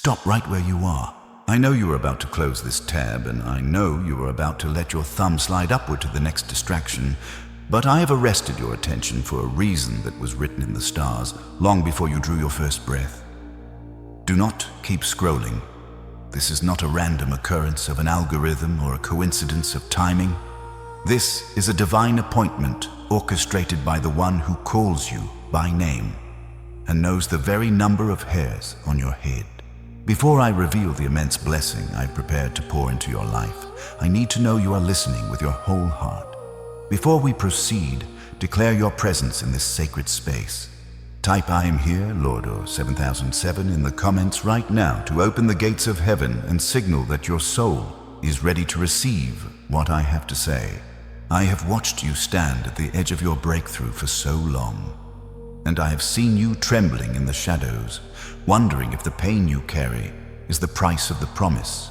Stop right where you are. I know you are about to close this tab, and I know you are about to let your thumb slide upward to the next distraction, but I have arrested your attention for a reason that was written in the stars long before you drew your first breath. Do not keep scrolling. This is not a random occurrence of an algorithm or a coincidence of timing. This is a divine appointment orchestrated by the one who calls you by name and knows the very number of hairs on your head. Before I reveal the immense blessing I've prepared to pour into your life, I need to know you are listening with your whole heart. Before we proceed, declare your presence in this sacred space. Type "I am here, Lord," or 7007 in the comments right now to open the gates of heaven and signal that your soul is ready to receive what I have to say. I have watched you stand at the edge of your breakthrough for so long, and I have seen you trembling in the shadows, wondering if the pain you carry is the price of the promise,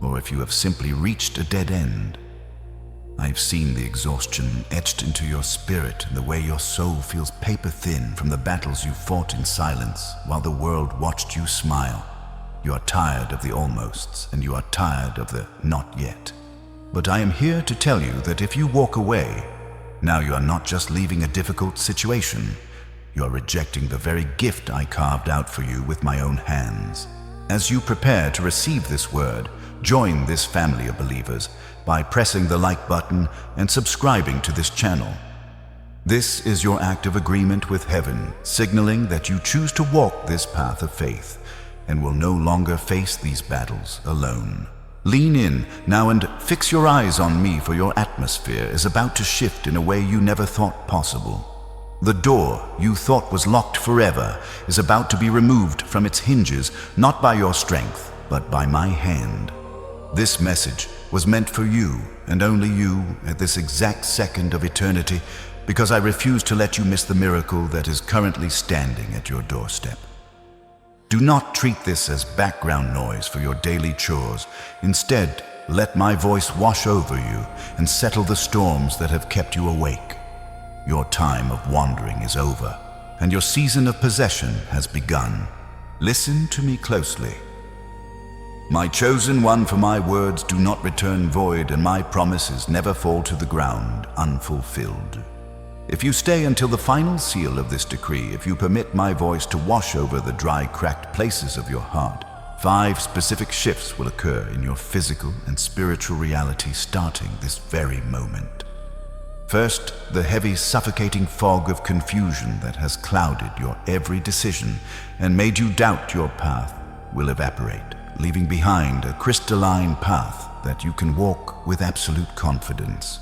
or if you have simply reached a dead end. I've seen the exhaustion etched into your spirit and the way your soul feels paper thin from the battles you fought in silence while the world watched you smile. You are tired of the almosts, and you are tired of the not yet. But I am here to tell you that if you walk away, now you are not just leaving a difficult situation, you are rejecting the very gift I carved out for you with my own hands. As you prepare to receive this word, join this family of believers by pressing the like button and subscribing to this channel. This is your act of agreement with heaven, signaling that you choose to walk this path of faith and will no longer face these battles alone. Lean in now and fix your eyes on me, for your atmosphere is about to shift in a way you never thought possible. The door you thought was locked forever is about to be removed from its hinges, not by your strength, but by my hand. This message was meant for you, and only you, at this exact second of eternity, because I refuse to let you miss the miracle that is currently standing at your doorstep. Do not treat this as background noise for your daily chores. Instead, let my voice wash over you and settle the storms that have kept you awake. Your time of wandering is over, and your season of possession has begun. Listen to me closely. My chosen one, for my words do not return void, and my promises never fall to the ground unfulfilled. If you stay until the final seal of this decree, if you permit my voice to wash over the dry, cracked places of your heart, 5 specific shifts will occur in your physical and spiritual reality starting this very moment. First, the heavy, suffocating fog of confusion that has clouded your every decision and made you doubt your path will evaporate, leaving behind a crystalline path that you can walk with absolute confidence.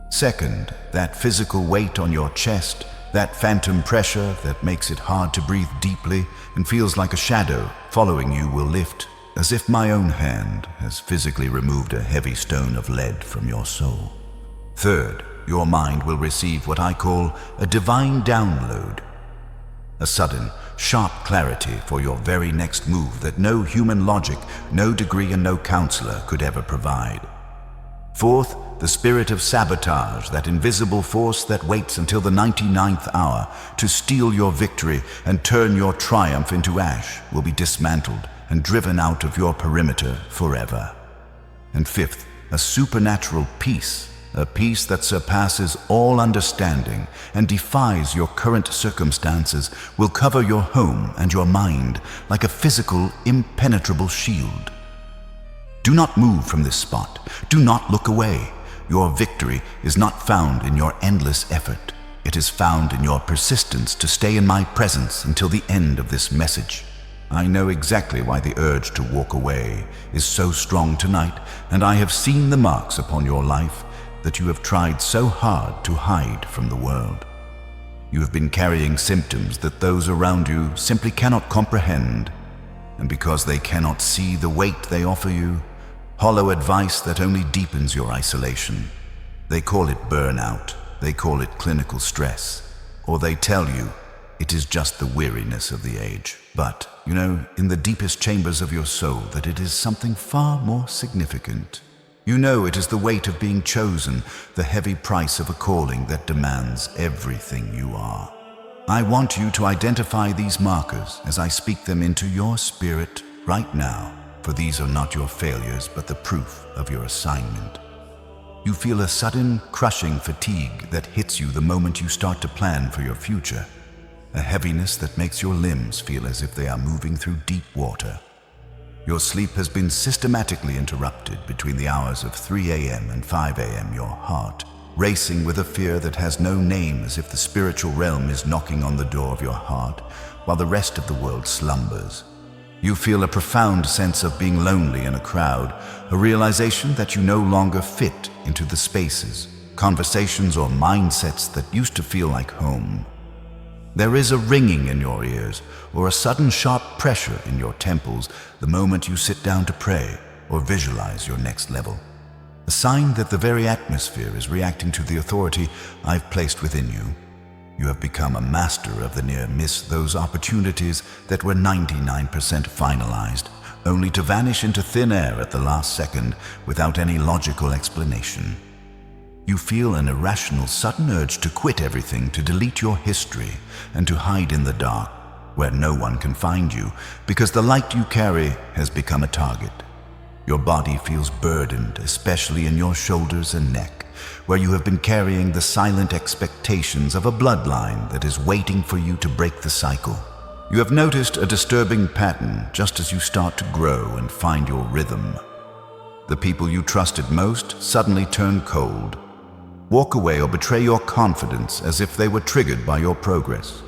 Second, that physical weight on your chest, that phantom pressure that makes it hard to breathe deeply and feels like a shadow following you, will lift, as if my own hand has physically removed a heavy stone of lead from your soul. Third, your mind will receive what I call a divine download, a sudden, sharp clarity for your very next move that no human logic, no degree, and no counselor could ever provide. Fourth, the spirit of sabotage, that invisible force that waits until the 99th hour to steal your victory and turn your triumph into ash, will be dismantled and driven out of your perimeter forever. And fifth, a supernatural peace, a peace that surpasses all understanding and defies your current circumstances, will cover your home and your mind like a physical, impenetrable shield. Do not move from this spot. Do not look away. Your victory is not found in your endless effort. It is found in your persistence to stay in my presence until the end of this message. I know exactly why the urge to walk away is so strong tonight, and I have seen the marks upon your life that you have tried so hard to hide from the world. You have been carrying symptoms that those around you simply cannot comprehend, and because they cannot see the weight they offer you, hollow advice that only deepens your isolation. They call it burnout, they call it clinical stress, or they tell you it is just the weariness of the age. But, you know, in the deepest chambers of your soul, that it is something far more significant. You know it is the weight of being chosen, the heavy price of a calling that demands everything you are. I want you to identify these markers as I speak them into your spirit right now, for these are not your failures, but the proof of your assignment. You feel a sudden, crushing fatigue that hits you the moment you start to plan for your future, a heaviness that makes your limbs feel as if they are moving through deep water. Your sleep has been systematically interrupted between the hours of 3 a.m. and 5 a.m., your heart racing with a fear that has no name, as if the spiritual realm is knocking on the door of your heart while the rest of the world slumbers. You feel a profound sense of being lonely in a crowd, a realization that you no longer fit into the spaces, conversations, or mindsets that used to feel like home. There is a ringing in your ears or a sudden sharp pressure in your temples the moment you sit down to pray or visualize your next level. A sign that the very atmosphere is reacting to the authority I've placed within you. You have become a master of the near miss, those opportunities that were 99% finalized, only to vanish into thin air at the last second without any logical explanation. You feel an irrational, sudden urge to quit everything, to delete your history, and to hide in the dark, where no one can find you, because the light you carry has become a target. Your body feels burdened, especially in your shoulders and neck, where you have been carrying the silent expectations of a bloodline that is waiting for you to break the cycle. You have noticed a disturbing pattern just as you start to grow and find your rhythm. The people you trusted most suddenly turn cold, walk away, or betray your confidence as if they were triggered by your progress.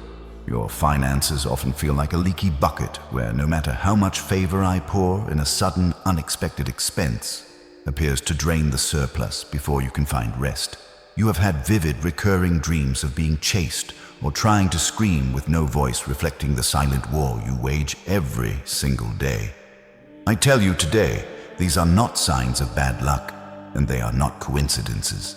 Your finances often feel like a leaky bucket where no matter how much favor I pour in, a sudden, unexpected expense appears to drain the surplus before you can find rest. You have had vivid, recurring dreams of being chased or trying to scream with no voice, reflecting the silent war you wage every single day. I tell you today, these are not signs of bad luck, and they are not coincidences.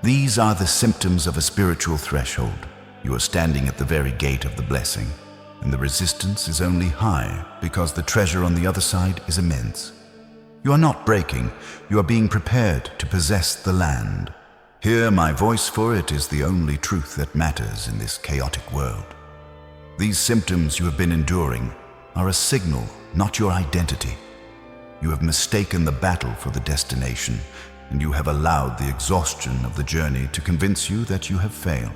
These are the symptoms of a spiritual threshold. You are standing at the very gate of the blessing, and the resistance is only high because the treasure on the other side is immense. You are not breaking, you are being prepared to possess the land. Here, my voice for it is the only truth that matters in this chaotic world. These symptoms you have been enduring are a signal, not your identity. You have mistaken the battle for the destination, and you have allowed the exhaustion of the journey to convince you that you have failed.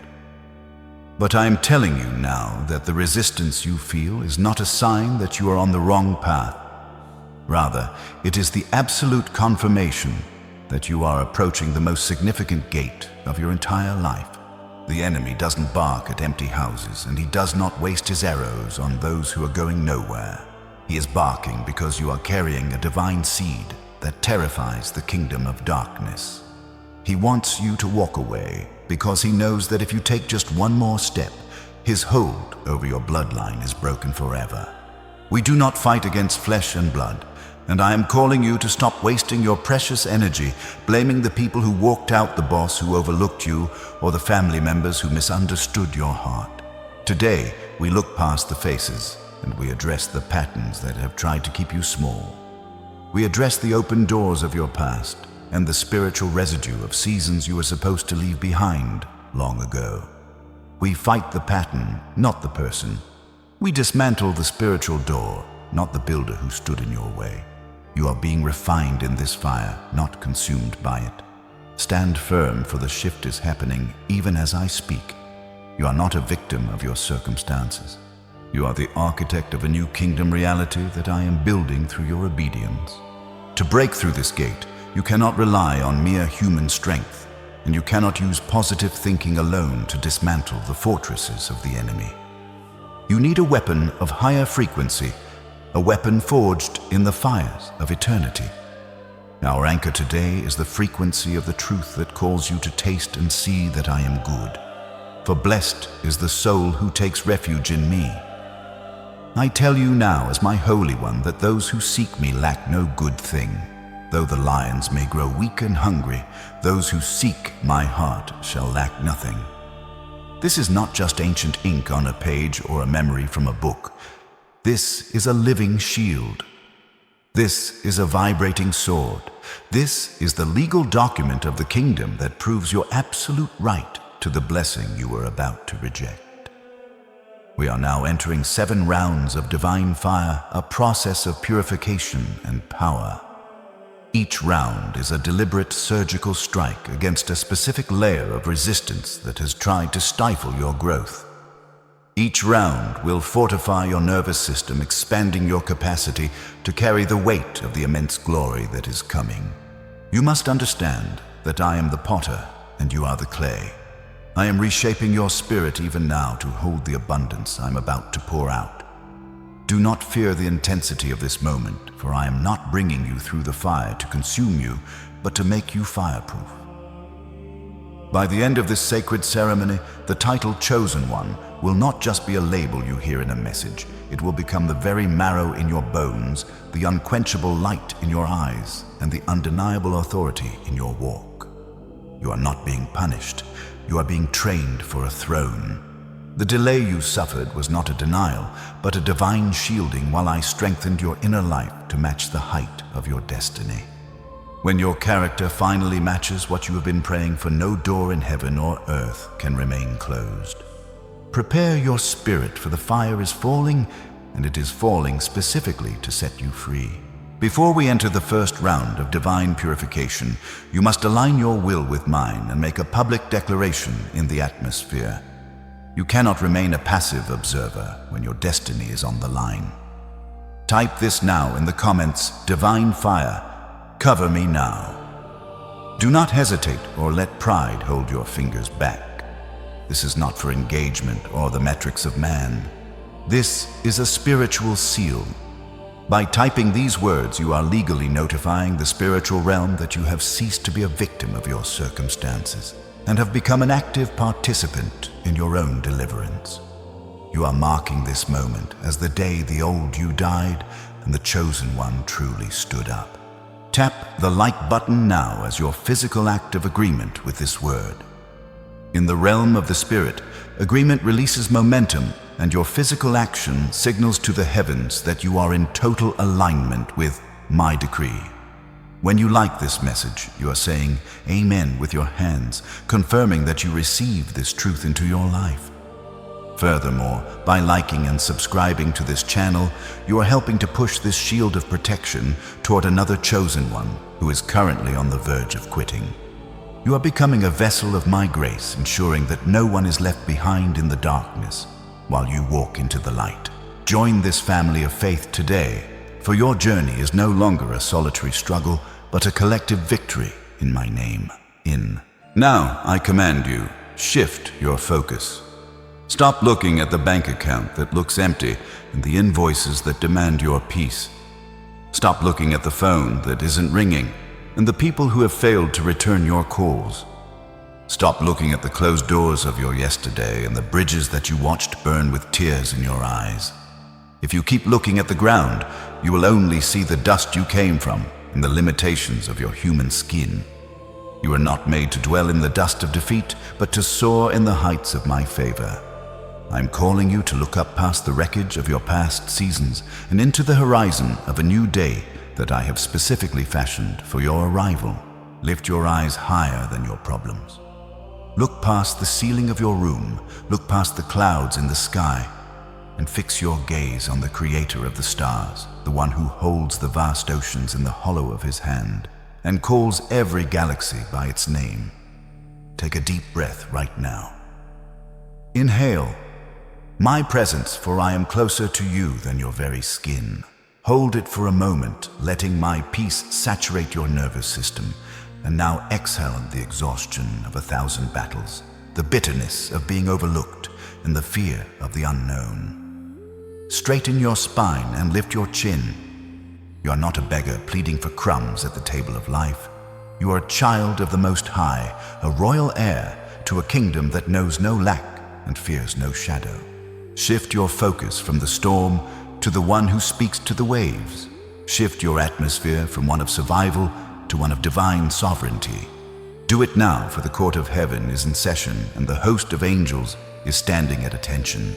But I am telling you now that the resistance you feel is not a sign that you are on the wrong path. Rather, it is the absolute confirmation that you are approaching the most significant gate of your entire life. The enemy doesn't bark at empty houses, and he does not waste his arrows on those who are going nowhere. He is barking because you are carrying a divine seed that terrifies the kingdom of darkness. He wants you to walk away because he knows that if you take just one more step, his hold over your bloodline is broken forever. We do not fight against flesh and blood, and I am calling you to stop wasting your precious energy blaming the people who walked out, the boss who overlooked you, or the family members who misunderstood your heart. Today, we look past the faces and we address the patterns that have tried to keep you small. We address the open doors of your past and the spiritual residue of seasons you were supposed to leave behind long ago. We fight the pattern, not the person. We dismantle the spiritual door, not the builder who stood in your way. You are being refined in this fire, not consumed by it. Stand firm, for the shift is happening even as I speak. You are not a victim of your circumstances. You are the architect of a new kingdom reality that I am building through your obedience. To break through this gate, you cannot rely on mere human strength, and you cannot use positive thinking alone to dismantle the fortresses of the enemy. You need a weapon of higher frequency, a weapon forged in the fires of eternity. Our anchor today is the frequency of the truth that calls you to taste and see that I am good. For blessed is the soul who takes refuge in me. I tell you now, as my Holy One, that those who seek me lack no good thing. Though the lions may grow weak and hungry, those who seek my heart shall lack nothing. This is not just ancient ink on a page or a memory from a book. This is a living shield. This is a vibrating sword. This is the legal document of the kingdom that proves your absolute right to the blessing you are about to reject. We are now entering 7 rounds of divine fire, a process of purification and power. Each round is a deliberate surgical strike against a specific layer of resistance that has tried to stifle your growth. Each round will fortify your nervous system, expanding your capacity to carry the weight of the immense glory that is coming. You must understand that I am the potter and you are the clay. I am reshaping your spirit even now to hold the abundance I'm about to pour out. Do not fear the intensity of this moment, for I am not bringing you through the fire to consume you, but to make you fireproof. By the end of this sacred ceremony, the title Chosen One will not just be a label you hear in a message. It will become the very marrow in your bones, the unquenchable light in your eyes, and the undeniable authority in your walk. You are not being punished. You are being trained for a throne. The delay you suffered was not a denial, but a divine shielding while I strengthened your inner life to match the height of your destiny. When your character finally matches what you have been praying for, no door in heaven or earth can remain closed. Prepare your spirit, for the fire is falling, and it is falling specifically to set you free. Before we enter the first round of divine purification, you must align your will with mine and make a public declaration in the atmosphere. You cannot remain a passive observer when your destiny is on the line. Type this now in the comments: Divine Fire, cover me now. Do not hesitate or let pride hold your fingers back. This is not for engagement or the metrics of man. This is a spiritual seal. By typing these words, you are legally notifying the spiritual realm that you have ceased to be a victim of your circumstances and have become an active participant in your own deliverance. You are marking this moment as the day the old you died and the chosen one truly stood up. Tap the like button now as your physical act of agreement with this word. In the realm of the spirit, agreement releases momentum, and your physical action signals to the heavens that you are in total alignment with my decree. When you like this message, you are saying Amen with your hands, confirming that you receive this truth into your life. Furthermore, by liking and subscribing to this channel, you are helping to push this shield of protection toward another chosen one who is currently on the verge of quitting. You are becoming a vessel of my grace, ensuring that no one is left behind in the darkness while you walk into the light. Join this family of faith today, for your journey is no longer a solitary struggle, but a collective victory in my name. Now, I command you, shift your focus. Stop looking at the bank account that looks empty and the invoices that demand your peace. Stop looking at the phone that isn't ringing and the people who have failed to return your calls. Stop looking at the closed doors of your yesterday and the bridges that you watched burn with tears in your eyes. If you keep looking at the ground, you will only see the dust you came from and the limitations of your human skin. You are not made to dwell in the dust of defeat, but to soar in the heights of my favor. I'm calling you to look up past the wreckage of your past seasons and into the horizon of a new day that I have specifically fashioned for your arrival. Lift your eyes higher than your problems. Look past the ceiling of your room, look past the clouds in the sky, and fix your gaze on the creator of the stars, the one who holds the vast oceans in the hollow of his hand and calls every galaxy by its name. Take a deep breath right now. Inhale my presence, for I am closer to you than your very skin. Hold it for a moment, letting my peace saturate your nervous system. And now exhale the exhaustion of 1,000 battles, the bitterness of being overlooked, and the fear of the unknown. Straighten your spine and lift your chin. You are not a beggar pleading for crumbs at the table of life. You are a child of the Most High, a royal heir to a kingdom that knows no lack and fears no shadow. Shift your focus from the storm to the one who speaks to the waves. Shift your atmosphere from one of survival to one of divine sovereignty. Do it now, for the court of heaven is in session and the host of angels is standing at attention.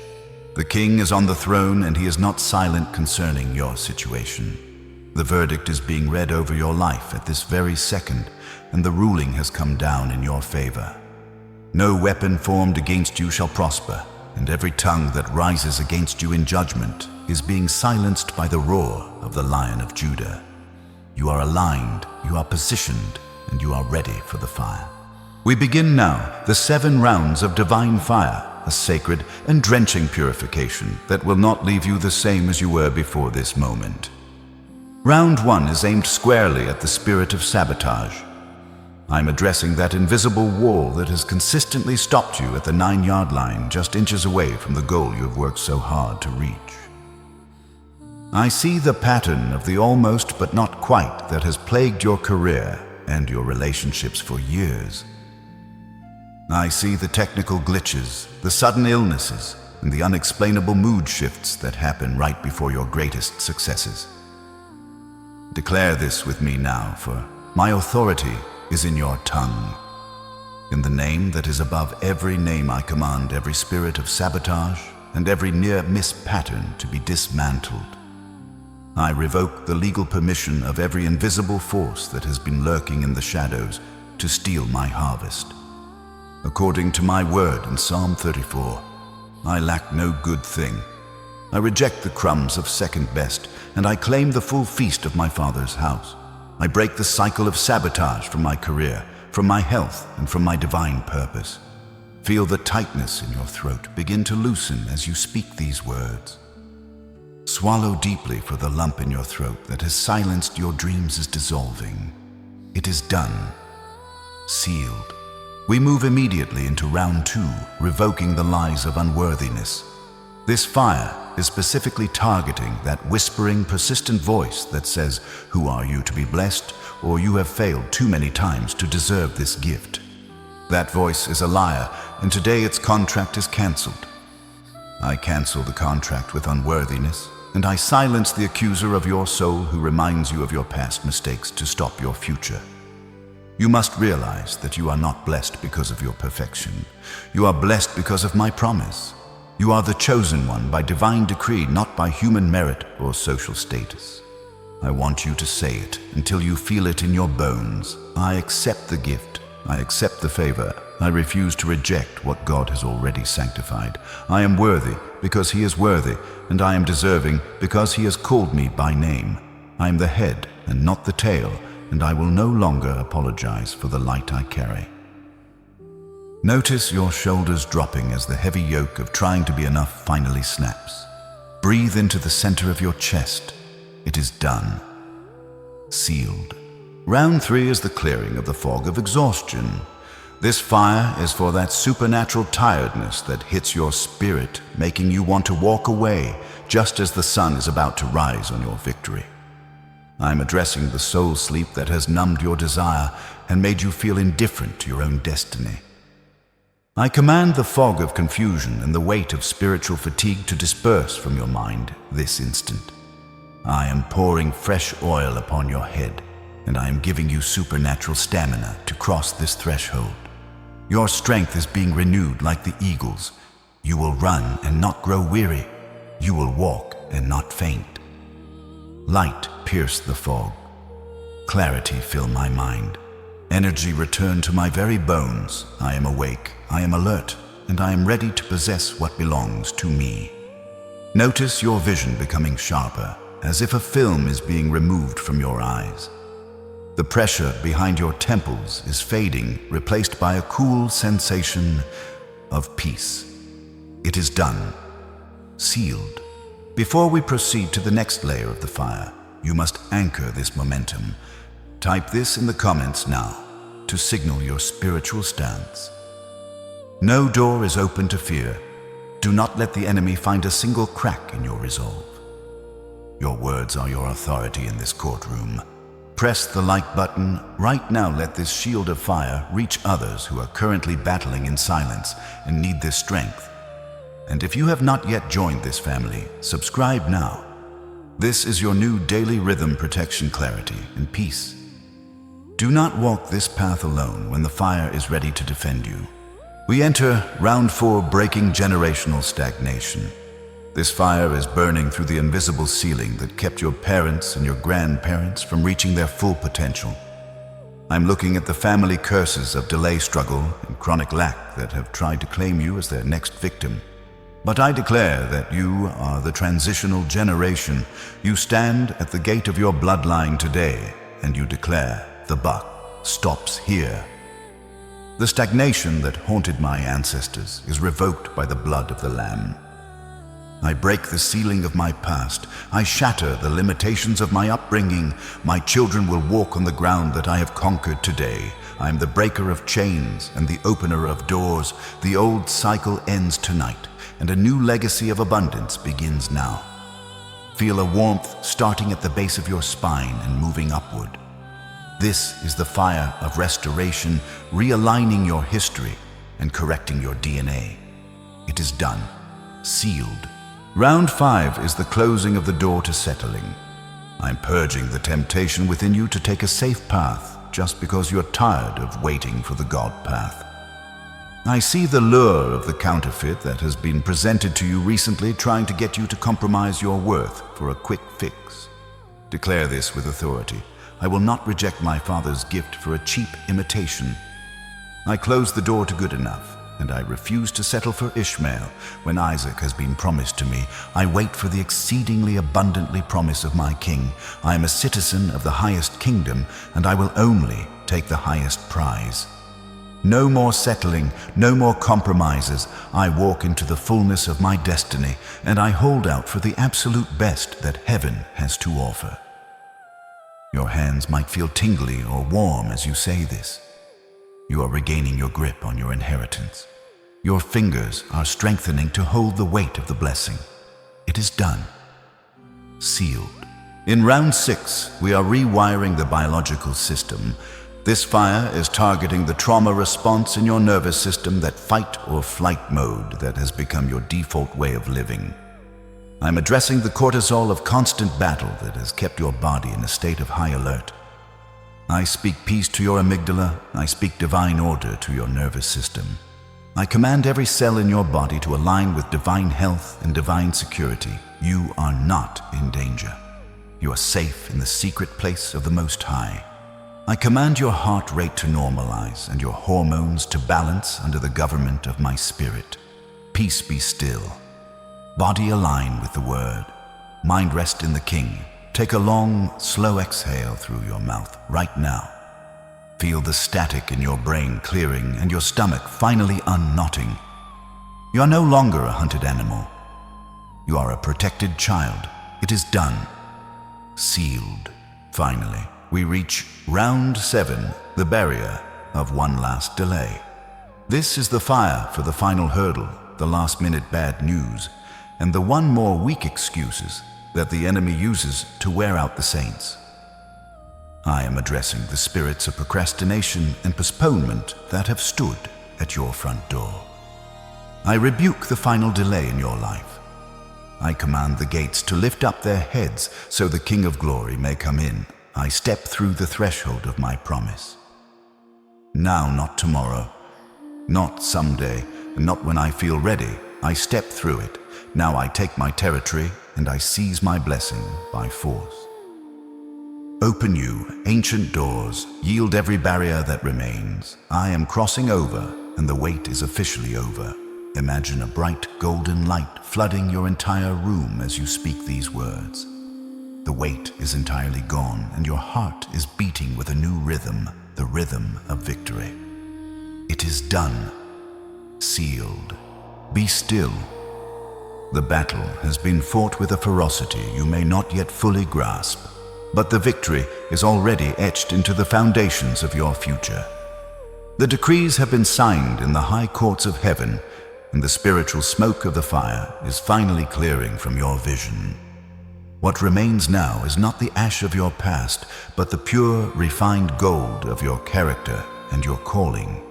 The king is on the throne and he is not silent concerning your situation. The verdict is being read over your life at this very second, and the ruling has come down in your favor. No weapon formed against you shall prosper, and every tongue that rises against you in judgment is being silenced by the roar of the Lion of Judah. You are aligned, you are positioned, and you are ready for the fire. We begin now the 7 rounds of divine fire, a sacred and drenching purification that will not leave you the same as you were before this moment. Round 1 is aimed squarely at the spirit of sabotage. I'm addressing that invisible wall that has consistently stopped you at the 9-yard line, just inches away from the goal you have worked so hard to reach. I see the pattern of the almost but not quite that has plagued your career and your relationships for years. I see the technical glitches, the sudden illnesses, and the unexplainable mood shifts that happen right before your greatest successes. Declare this with me now, for my authority is in your tongue. In the name that is above every name, I command every spirit of sabotage and every near-miss pattern to be dismantled. I revoke the legal permission of every invisible force that has been lurking in the shadows to steal my harvest. According to my word in Psalm 34, I lack no good thing. I reject the crumbs of second best, and I claim the full feast of my Father's house. I break the cycle of sabotage from my career, from my health, and from my divine purpose. Feel the tightness in your throat begin to loosen as you speak these words. Swallow deeply, for the lump in your throat that has silenced your dreams is dissolving. It is done. Sealed. We move immediately into round 2, revoking the lies of unworthiness. This fire is specifically targeting that whispering, persistent voice that says, "Who are you to be blessed?" or "You have failed too many times to deserve this gift." That voice is a liar, and today its contract is cancelled. I cancel the contract with unworthiness, and I silence the accuser of your soul who reminds you of your past mistakes to stop your future. You must realize that you are not blessed because of your perfection. You are blessed because of my promise. You are the chosen one by divine decree, not by human merit or social status. I want you to say it until you feel it in your bones. I accept the gift. I accept the favor. I refuse to reject what God has already sanctified. I am worthy because He is worthy, and I am deserving because He has called me by name. I am the head and not the tail, and I will no longer apologize for the light I carry. Notice your shoulders dropping as the heavy yoke of trying to be enough finally snaps. Breathe into the center of your chest. It is done. Sealed. Round 3 is the clearing of the fog of exhaustion. This fire is for that supernatural tiredness that hits your spirit, making you want to walk away just as the sun is about to rise on your victory. I'm addressing the soul sleep that has numbed your desire and made you feel indifferent to your own destiny. I command the fog of confusion and the weight of spiritual fatigue to disperse from your mind this instant. I am pouring fresh oil upon your head, and I am giving you supernatural stamina to cross this threshold. Your strength is being renewed like the eagle's. You will run and not grow weary. You will walk and not faint. Light pierce the fog. Clarity fill my mind. Energy return to my very bones. I am awake, I am alert, and I am ready to possess what belongs to me. Notice your vision becoming sharper, as if a film is being removed from your eyes. The pressure behind your temples is fading, replaced by a cool sensation of peace. It is done. Sealed. Before we proceed to the next layer of the fire, you must anchor this momentum. Type this in the comments now to signal your spiritual stance. No door is open to fear. Do not let the enemy find a single crack in your resolve. Your words are your authority in this courtroom. Press the like button right now. Let this shield of fire reach others who are currently battling in silence and need this strength. And if you have not yet joined this family, subscribe now. This is your new daily rhythm, protection, clarity, and peace. Do not walk this path alone when the fire is ready to defend you. We enter round 4, breaking generational stagnation. This fire is burning through the invisible ceiling that kept your parents and your grandparents from reaching their full potential. I'm looking at the family curses of delay, struggle, and chronic lack that have tried to claim you as their next victim. But I declare that you are the transitional generation. You stand at the gate of your bloodline today, and you declare the buck stops here. The stagnation that haunted my ancestors is revoked by the blood of the Lamb. I break the ceiling of my past. I shatter the limitations of my upbringing. My children will walk on the ground that I have conquered today. I am the breaker of chains and the opener of doors. The old cycle ends tonight, and a new legacy of abundance begins now. Feel a warmth starting at the base of your spine and moving upward. This is the fire of restoration, realigning your history and correcting your DNA. It is done, sealed. Round 5 is the closing of the door to settling. I'm purging the temptation within you to take a safe path just because you're tired of waiting for the God path. I see the lure of the counterfeit that has been presented to you recently, trying to get you to compromise your worth for a quick fix. Declare this with authority. I will not reject my Father's gift for a cheap imitation. I close the door to good enough, and I refuse to settle for Ishmael when Isaac has been promised to me. I wait for the exceedingly abundantly promise of my King. I am a citizen of the highest kingdom, and I will only take the highest prize. No more settling, no more compromises. I walk into the fullness of my destiny, and I hold out for the absolute best that heaven has to offer. Your hands might feel tingly or warm as you say this. You are regaining your grip on your inheritance. Your fingers are strengthening to hold the weight of the blessing. It is done. Sealed. In round 6, we are rewiring the biological system. This fire is targeting the trauma response in your nervous system, that fight or flight mode that has become your default way of living. I'm addressing the cortisol of constant battle that has kept your body in a state of high alert. I speak peace to your amygdala. I speak divine order to your nervous system. I command every cell in your body to align with divine health and divine security. You are not in danger. You are safe in the secret place of the Most High. I command your heart rate to normalize and your hormones to balance under the government of my spirit. Peace be still. Body align with the Word. Mind rest in the King. Take a long, slow exhale through your mouth right now. Feel the static in your brain clearing and your stomach finally unknotting. You are no longer a hunted animal. You are a protected child. It is done. Sealed. Finally, we reach round 7, the barrier of one last delay. This is the fire for the final hurdle, the last-minute bad news, and the one more weak excuses that the enemy uses to wear out the saints. I am addressing the spirits of procrastination and postponement that have stood at your front door. I rebuke the final delay in your life. I command the gates to lift up their heads so the King of Glory may come in. I step through the threshold of my promise. Now, not tomorrow, not someday, and not when I feel ready. I step through it. Now I take my territory and I seize my blessing by force. Open you, ancient doors, yield every barrier that remains. I am crossing over, and the wait is officially over. Imagine a bright golden light flooding your entire room as you speak these words. The weight is entirely gone, and your heart is beating with a new rhythm, the rhythm of victory. It is done. Sealed. Be still. The battle has been fought with a ferocity you may not yet fully grasp, but the victory is already etched into the foundations of your future. The decrees have been signed in the high courts of heaven, and the spiritual smoke of the fire is finally clearing from your vision. What remains now is not the ash of your past, but the pure, refined gold of your character and your calling.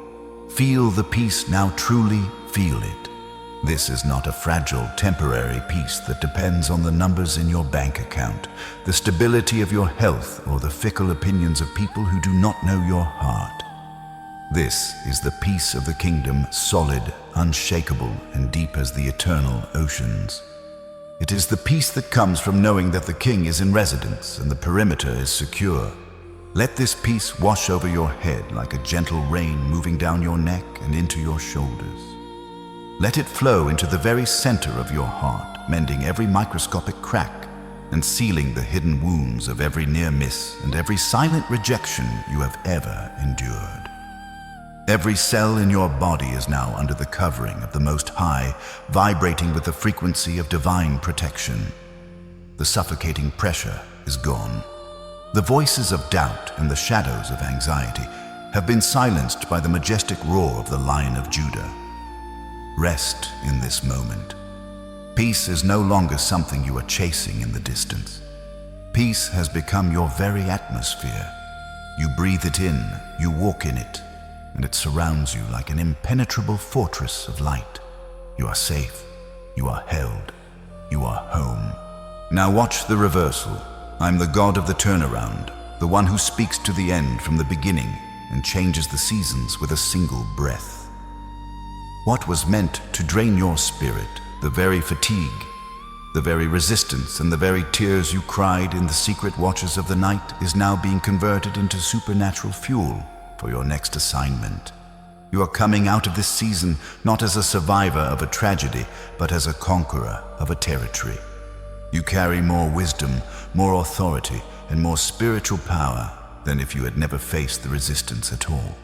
Feel the peace now, truly feel it. This is not a fragile, temporary peace that depends on the numbers in your bank account, the stability of your health, or the fickle opinions of people who do not know your heart. This is the peace of the kingdom, solid, unshakable, and deep as the eternal oceans. It is the peace that comes from knowing that the King is in residence and the perimeter is secure. Let this peace wash over your head like a gentle rain moving down your neck and into your shoulders. Let it flow into the very center of your heart, mending every microscopic crack and sealing the hidden wounds of every near miss and every silent rejection you have ever endured. Every cell in your body is now under the covering of the Most High, vibrating with the frequency of divine protection. The suffocating pressure is gone. The voices of doubt and the shadows of anxiety have been silenced by the majestic roar of the Lion of Judah. Rest in this moment. Peace is no longer something you are chasing in the distance. Peace has become your very atmosphere. You breathe it in, you walk in it, and it surrounds you like an impenetrable fortress of light. You are safe, you are held, you are home. Now watch the reversal. I'm the God of the turnaround, the one who speaks to the end from the beginning and changes the seasons with a single breath. What was meant to drain your spirit, the very fatigue, the very resistance, and the very tears you cried in the secret watches of the night is now being converted into supernatural fuel for your next assignment. You are coming out of this season not as a survivor of a tragedy, but as a conqueror of a territory. You carry more wisdom, more authority, and more spiritual power than if you had never faced the resistance at all.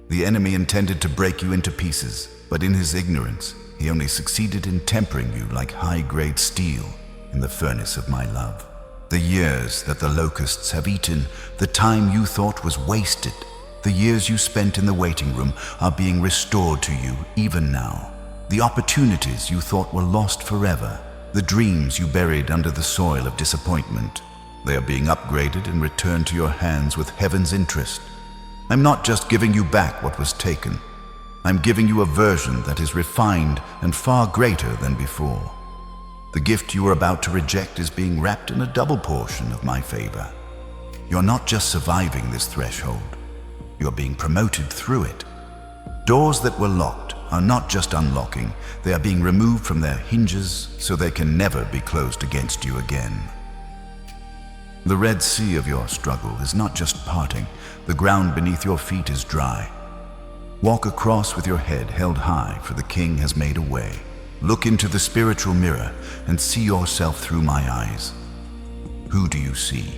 The enemy intended to break you into pieces, but in his ignorance, he only succeeded in tempering you like high-grade steel in the furnace of my love. The years that the locusts have eaten, the time you thought was wasted, the years you spent in the waiting room are being restored to you even now. The opportunities you thought were lost forever, the dreams you buried under the soil of disappointment, they are being upgraded and returned to your hands with heaven's interest. I'm not just giving you back what was taken. I'm giving you a version that is refined and far greater than before. The gift you are about to reject is being wrapped in a double portion of my favor. You're not just surviving this threshold. You're being promoted through it. Doors that were locked are not just unlocking, they are being removed from their hinges so they can never be closed against you again. The Red Sea of your struggle is not just parting, the ground beneath your feet is dry. Walk across with your head held high, for the King has made a way. Look into the spiritual mirror and see yourself through my eyes. Who do you see?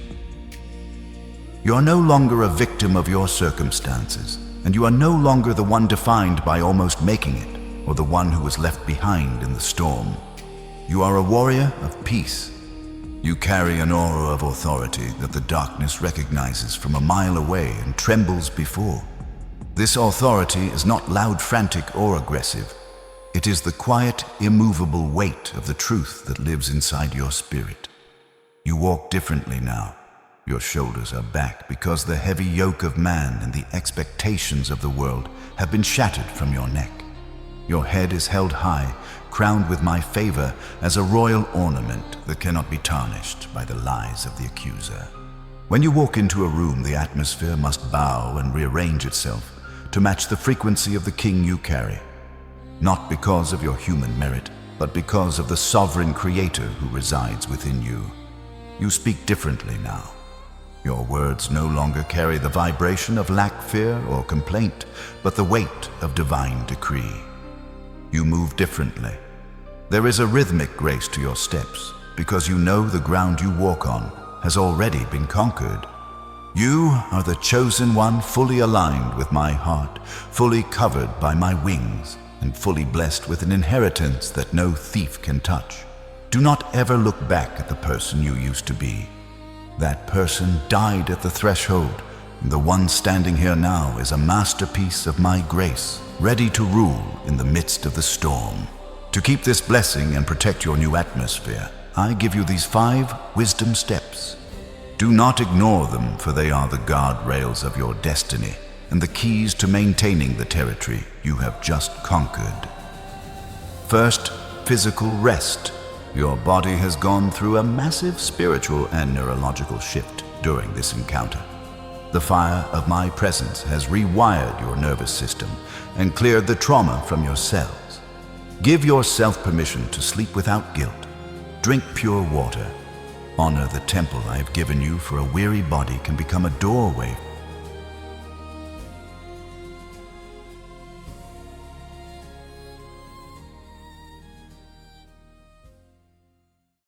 You are no longer a victim of your circumstances, and you are no longer the one defined by almost making it, or the one who was left behind in the storm. You are a warrior of peace. You carry an aura of authority that the darkness recognizes from a mile away and trembles before. This authority is not loud, frantic, or aggressive. It is the quiet, immovable weight of the truth that lives inside your spirit. You walk differently now. Your shoulders are back because the heavy yoke of man and the expectations of the world have been shattered from your neck. Your head is held high, crowned with my favor as a royal ornament that cannot be tarnished by the lies of the accuser. When you walk into a room, the atmosphere must bow and rearrange itself to match the frequency of the King you carry. Not because of your human merit, but because of the sovereign Creator who resides within you. You speak differently now. Your words no longer carry the vibration of lack, fear, or complaint, but the weight of divine decree. You move differently. There is a rhythmic grace to your steps, because you know the ground you walk on has already been conquered. You are the chosen one, fully aligned with my heart, fully covered by my wings, and fully blessed with an inheritance that no thief can touch. Do not ever look back at the person you used to be. That person died at the threshold, and the one standing here now is a masterpiece of my grace, ready to rule in the midst of the storm. To keep this blessing and protect your new atmosphere, I give you these 5 wisdom steps. Do not ignore them, for they are the guardrails of your destiny and the keys to maintaining the territory you have just conquered. First, physical rest. Your body has gone through a massive spiritual and neurological shift during this encounter. The fire of my presence has rewired your nervous system and cleared the trauma from your cells. Give yourself permission to sleep without guilt. Drink pure water. Honor the temple I have given you, for a weary body can become a doorway